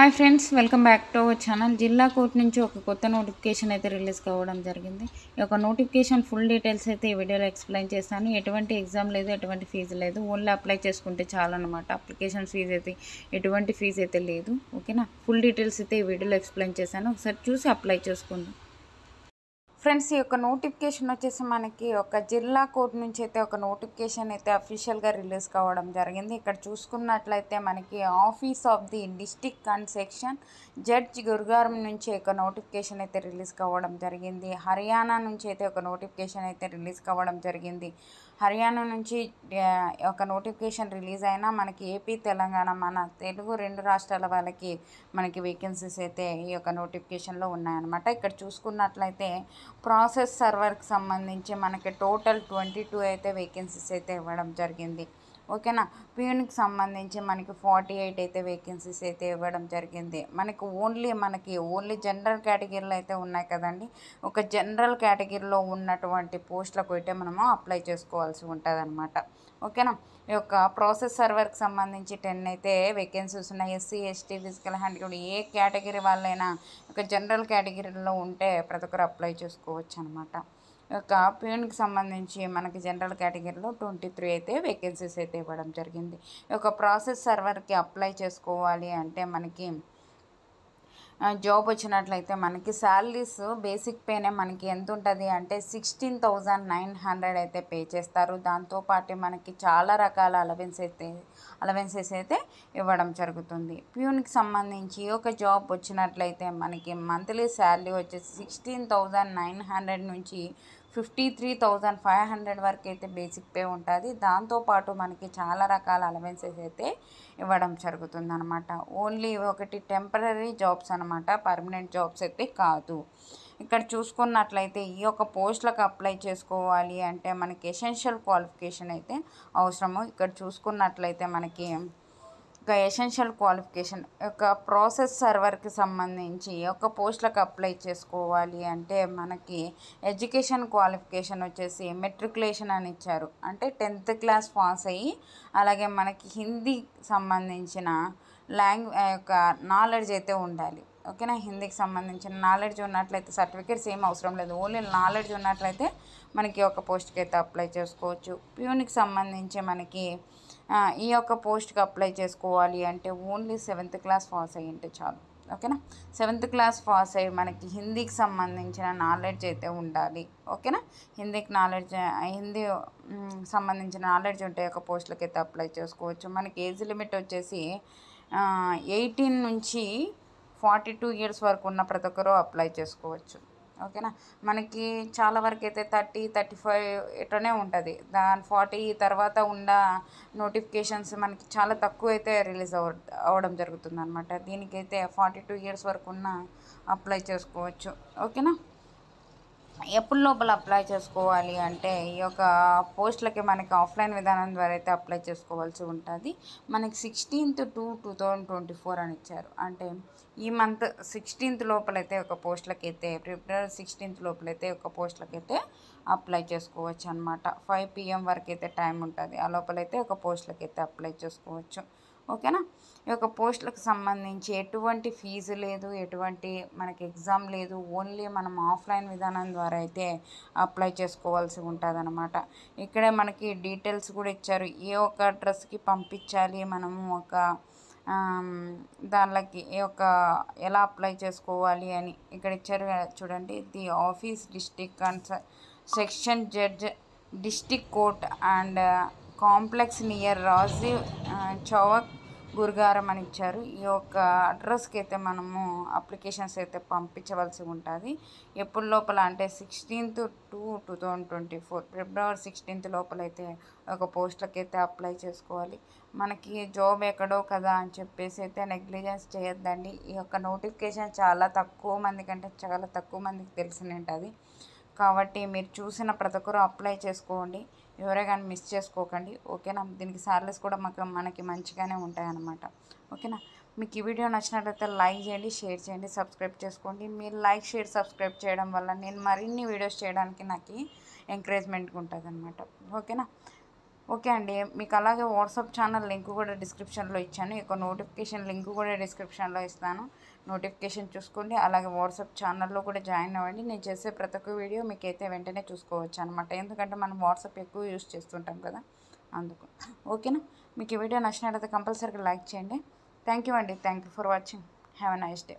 Hi friends, welcome back to our channel. జిల్లా court నుంచి ఒక కొత్త నోటిఫికేషన్ అయితే రిలీజ్ కావడం జరిగింది. ఈ యొక్క నోటిఫికేషన్ ఫుల్ డీటెయిల్స్ అయితే ఈ వీడియోలో ఎక్స్ప్లెయిన్ చేస్తాను. ఎటువంటి ఎగ్జామ్ లేదు, ఎటువంటి ఫీజు లేదు, ఓన్లీ అప్లై చేసుకుంటే చాలన్నమాట. అప్లికేషన్ ఫీజు అయితే ఎటువంటి ఫీజు అయితే లేదు. ఓకేనా, ఫుల్ డీటెయిల్స్ అయితే ఈ వీడియోలో ఎక్స్ప్లెయిన్ చేశాను. ఒకసారి చూసి అప్లై చేసుకోండి. ఫ్రెండ్స్, ఈ యొక్క నోటిఫికేషన్ వచ్చేసి మనకి ఒక జిల్లా కోర్టు నుంచి అయితే ఒక నోటిఫికేషన్ అయితే అఫీషియల్గా రిలీజ్ కావడం జరిగింది. ఇక్కడ చూసుకున్నట్లయితే మనకి office of the district and section judge Gurugram నుంచి ఒక నోటిఫికేషన్ అయితే రిలీజ్ కావడం జరిగింది. హర్యానా నుంచి అయితే ఒక నోటిఫికేషన్ అయితే రిలీజ్ కావడం జరిగింది. హర్యానా నుంచి ఒక నోటిఫికేషన్ రిలీజ్ అయినా మనకి ఏపీ, తెలంగాణ, మన తెలుగు రెండు రాష్ట్రాల వాళ్ళకి మనకి వేకెన్సీస్ అయితే ఈ యొక్క నోటిఫికేషన్లో ఉన్నాయన్నమాట. ఇక్కడ చూసుకున్నట్లయితే ప్రాసెస్ సర్వర్కి సంబంధించి మనకి టోటల్ 22 అయితే వేకెన్సీస్ అయితే ఇవ్వడం జరిగింది. ఓకేనా, ప్యూన్కి సంబంధించి మనకి 48 అయితే వేకెన్సీస్ అయితే ఇవ్వడం జరిగింది. మనకి ఓన్లీ జనరల్ కేటగిరీలో అయితే ఉన్నాయి కదండి. ఒక జనరల్ కేటగిరీలో ఉన్నటువంటి పోస్టులకు అయితే మనము అప్లై చేసుకోవాల్సి ఉంటుంది అనమాట. ఓకేనా, ఈ యొక్క ప్రాసెస్ సర్వర్కి సంబంధించి 10 అయితే వేకెన్సీస్ ఉన్నాయి. ఎస్సీ, ఎస్టీ, ఫిజికల్ హ్యాండిక్యాప్డ్ ఏ కేటగిరీ వాళ్ళైనా ఒక జనరల్ కేటగిరీలో ఉంటే ప్రతి ఒక్కరు అప్లై చేసుకోవచ్చు అనమాట. ఒక ప్యూన్కి సంబంధించి మనకి జనరల్ కేటగిరీలో 23 అయితే వేకెన్సీస్ అయితే ఇవ్వడం జరిగింది. ఒక ప్రాసెస్ సర్వర్కి అప్లై చేసుకోవాలి అంటే మనకి జాబ్ వచ్చినట్లయితే మనకి శాలరీస్ బేసిక్ పేనే మనకి ఎంత ఉంటుంది అంటే 16,900 అయితే పే చేస్తారు. దాంతోపాటు మనకి చాలా రకాల అలవెన్సెస్ అయితే ఇవ్వడం జరుగుతుంది. ప్యూన్కి సంబంధించి ఒక జాబ్ వచ్చినట్లయితే మనకి మంత్లీ శాలరీ వచ్చేసి 16,900 నుంచి 53,500 వరకు అయితే బేసిక్ పే ఉంటుంది. దాంతోపాటు మనకి చాలా రకాల అలవెన్సెస్ అయితే ఇవ్వడం జరుగుతుంది అనమాట. ఓన్లీ ఒకటి టెంపరీ జాబ్స్ అనమాట, పర్మనెంట్ జాబ్స్ అయితే కాదు. ఇక్కడ చూసుకున్నట్లయితే ఈ యొక్క పోస్టులకు అప్లై చేసుకోవాలి అంటే మనకి ఎసెన్షియల్ క్వాలిఫికేషన్ అయితే అవసరము. ఇక్కడ చూసుకున్నట్లయితే మనకి ఒక ఎసెన్షియల్ క్వాలిఫికేషన్ ఒక ప్రాసెస్ సర్వర్కి సంబంధించి ఒక పోస్టులకు అప్లై చేసుకోవాలి అంటే మనకి ఎడ్యుకేషన్ క్వాలిఫికేషన్ వచ్చేసి మెట్రికులేషన్ అని ఇచ్చారు. అంటే 10th క్లాస్ పాస్ అయ్యి అలాగే మనకి హిందీ సంబంధించిన యొక్క నాలెడ్జ్ అయితే ఉండాలి. ఓకేనా, హిందీకి సంబంధించిన నాలెడ్జ్ ఉన్నట్లయితే సర్టిఫికేట్స్ ఏం అవసరం లేదు. ఓన్లీ నాలెడ్జ్ ఉన్నట్లయితే మనకి ఒక పోస్ట్కి అయితే అప్లై చేసుకోవచ్చు. ప్యూన్కి సంబంధించి మనకి ఈ యొక్క పోస్ట్కి అప్లై చేసుకోవాలి అంటే ఓన్లీ 7th క్లాస్ పాస్ అయ్యి ఉంటే చాలు. ఓకేనా, 7th క్లాస్ పాస్ అయ్యి మనకి హిందీకి సంబంధించిన నాలెడ్జ్ అయితే ఉండాలి. ఓకేనా, హిందీ సంబంధించిన నాలెడ్జ్ ఉంటే ఒక పోస్టులకి అయితే అప్లై చేసుకోవచ్చు. మనకి ఏజ్ లిమిట్ వచ్చేసి 18 నుంచి 42 ఇయర్స్ వరకు ఉన్న ప్రతి ఒక్కరూ అప్లై చేసుకోవచ్చు. ఓకేనా, మనకి చాలా వరకు అయితే 30, 35 ఇట్లనే ఉంటుంది. 40 తర్వాత ఉన్న నోటిఫికేషన్స్ మనకి చాలా తక్కువ అయితే రిలీజ్ అవ్వడం జరుగుతుంది అనమాట. దీనికైతే 42 ఇయర్స్ వరకు ఉన్న అప్లై చేసుకోవచ్చు. ఓకేనా, ఎప్పుడు లోపల అప్లై చేసుకోవాలి అంటే ఈ యొక్క పోస్టులకి మనకి ఆఫ్లైన్ విధానం ద్వారా అయితే అప్లై చేసుకోవాల్సి ఉంటుంది. మనకి 16th to 2024 అని ఇచ్చారు. అంటే ఈ మంత్ 16th లోపలైతే ఒక పోస్టులకి అయితే ఫిబ్రవరి 16th లోపలైతే ఒక పోస్టులకి అయితే అప్లై చేసుకోవచ్చు అనమాట. 5 PM వరకు అయితే టైం ఉంటుంది. ఆ లోపలైతే ఒక పోస్టులకి అయితే అప్లై చేసుకోవచ్చు. ఓకేనా, ఈ యొక్క పోస్టులకు సంబంధించి ఎటువంటి ఫీజు లేదు, ఎటువంటి మనకి ఎగ్జామ్ లేదు. ఓన్లీ మనం ఆఫ్లైన్ విధానం ద్వారా అయితే అప్లై చేసుకోవాల్సి ఉంటుంది అనమాట. ఇక్కడే మనకి డీటెయిల్స్ కూడా ఇచ్చారు. ఏ ఒక్క అడ్రస్కి పంపించాలి మనము దానికి ఎలా అప్లై చేసుకోవాలి అని ఇక్కడ ఇచ్చారు చూడండి. The office district and section judge district court and complex near Rajiv Chowk Gurugram అని ఇచ్చారు. ఈ యొక్క అడ్రస్కి అయితే మనము అప్లికేషన్స్ అయితే పంపించవలసి ఉంటుంది. ఎప్పుడు లోపల అంటే 16th to 2024 ఫిబ్రవరి 16th లోపల అయితే ఒక పోస్టులకి అయితే అప్లై చేసుకోవాలి. మనకి జాబ్ ఎక్కడో కదా అని చెప్పేసి అయితే నెగ్లిజెన్స్ చేయొద్దండి. ఈ యొక్క నోటిఫికేషన్ చాలా తక్కువ మందికి తెలిసి ఉంటుంది. కాబట్టి మీరు చూసిన ప్రతి ఒక్కరు అప్లై చేసుకోండి. ఎవరే కానీ మిస్ చేసుకోకండి. ఓకేనా, దీనికి సాలరీస్ కూడా మనకి మంచిగానే ఉంటాయన్నమాట. ఓకేనా, మీకు ఈ వీడియో నచ్చినట్లయితే లైక్ చేయండి, షేర్ చేయండి, సబ్స్క్రైబ్ చేసుకోండి. మీరు లైక్, షేర్, సబ్స్క్రైబ్ చేయడం వల్ల నేను మరిన్ని వీడియోస్ చేయడానికి నాకు ఎంకరేజ్మెంట్గా ఉంటుంది అనమాట. ఓకేనా, ఓకే అండి, మీకు అలాగే వాట్సాప్ ఛానల్ లింక్ కూడా డిస్క్రిప్షన్లో ఇచ్చాను. ఇక నోటిఫికేషన్ లింక్ కూడా డిస్క్రిప్షన్లో ఇస్తాను. నోటిఫికేషన్ చూసుకోండి. అలాగే వాట్సాప్ ఛానల్లో కూడా జాయిన్ అవ్వండి. నేను చేసే ప్రతి ఒక్క వీడియో మీకైతే వెంటనే చూసుకోవచ్చు అనమాట. ఎందుకంటే మనం వాట్సాప్ ఎక్కువ యూజ్ చేస్తుంటాం కదా, అందుకు. ఓకేనా? మీకు ఈ వీడియో నచ్చినట్లయితే కంపల్సరీగా లైక్ చేయండి. థ్యాంక్ యూ అండి. Thank you for watching. Have a nice day.